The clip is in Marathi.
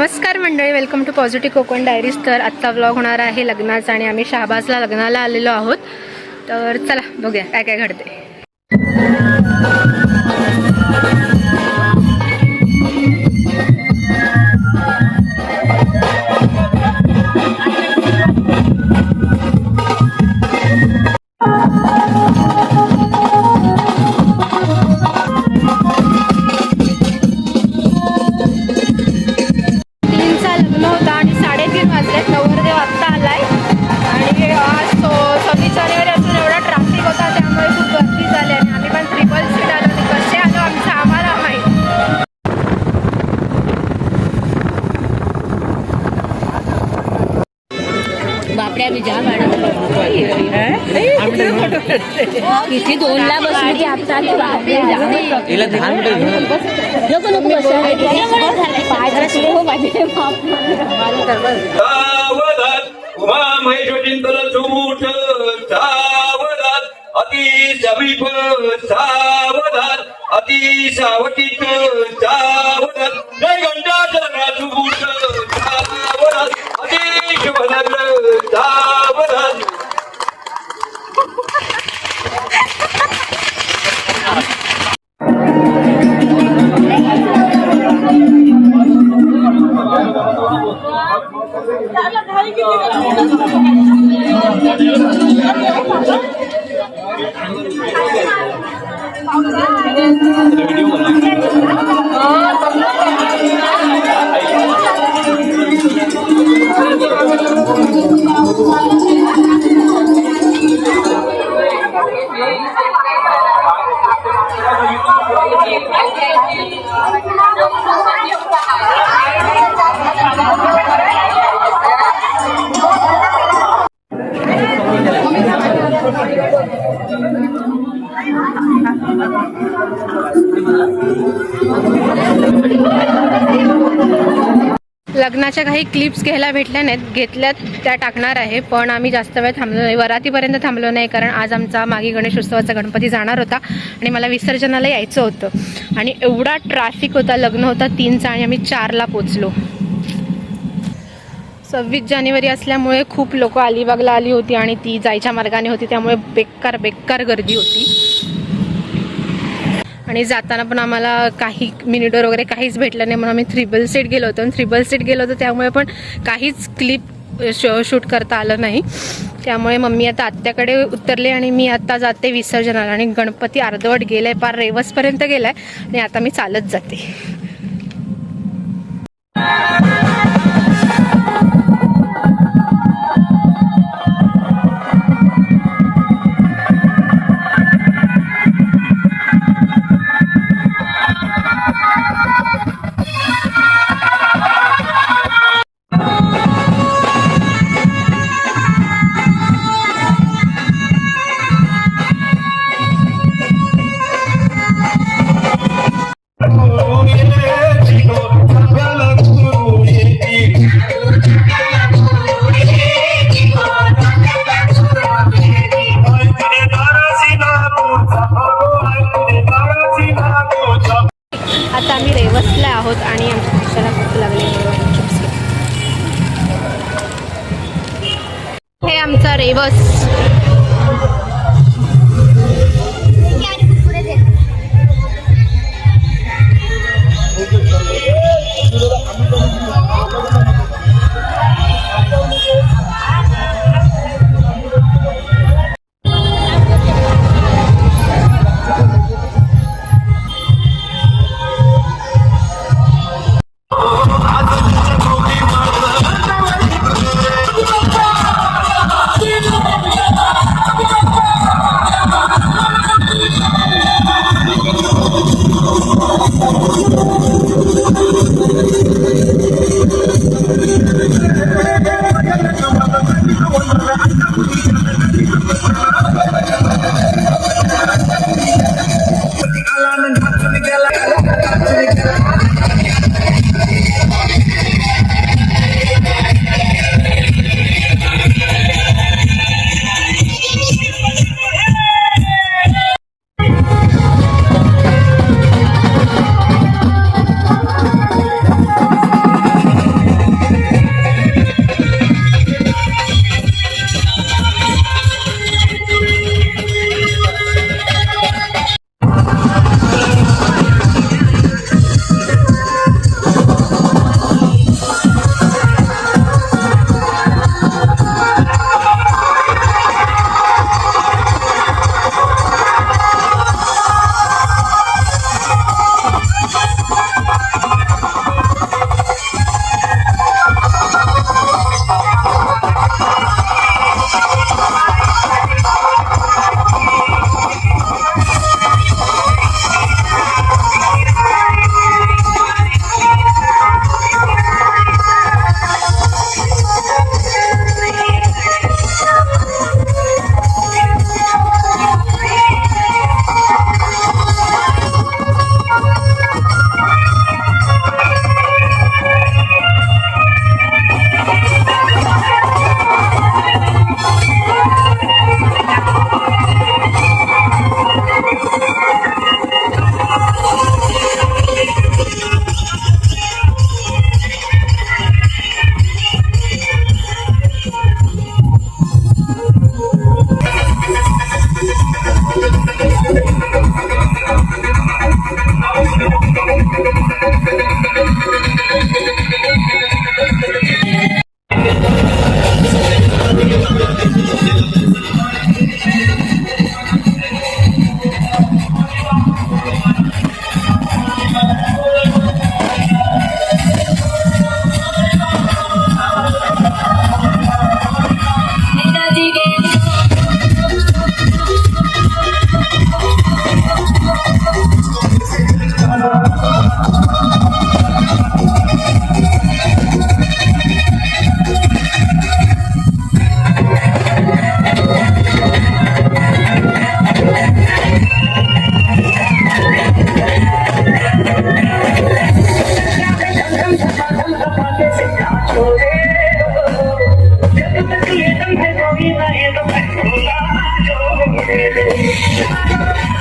नमस्कार मंडळी, welcome to positive Konkan diaries. तर आजचा व्लॉग होणार आहे लग्नाचा आणि आम्ही शहाबाजला लग्नाला आलेलो आहोत. तर चला बघूया काय काय घडते. किती 2ला बसली की आता उमा महेश्वरींतर सुमूठ सावधान अति समीप सावधान अति सावटीत सावधान जय घंटाचरणा सुमूठ सावधान अति शुभनग्न सावधान. लग्नाच्या काही क्लिप्स घ्यायला भेटल्या नाहीत, घेतल्यात त्या टाकणार आहे. पण आम्ही जास्त वेळ थांबलो नाही, वरातीपर्यंत थांबलो नाही, कारण आज आमचा मागे गणेश उत्सवाचा गणपती जाणार होता आणि मला विसर्जनाला यायचं होतं. आणि एवढा ट्रॅफिक होता, लग्न होता 3चा आणि आम्ही 4ला पोचलो. 26 जानेवारी असल्यामुळे खूप लोक अलिबागला आली होती आणि ती जायच्या मार्गाने होती, त्यामुळे बेकार गर्दी होती. आणि जाताना पण आम्हाला काही मिनिटर वगैरे काहीच भेटलं नाही, म्हणून आम्ही थ्रिबल सीट गेलो होतो. त्यामुळे पण काहीच क्लिप शूट करता आलं नाही. त्यामुळे मम्मी आता आत्याकडे उतरले आणि मी आता जाते विसर्जनाला. आणि गणपती अर्धवट गेलाय, पार रेवसपर्यंत गेलाय आणि आता मी चालत जाते. आता आम्ही रेवसला आहोत आणि आमच्या पक्षाला खूप लागले. हे आमचा रेवस. Thank you.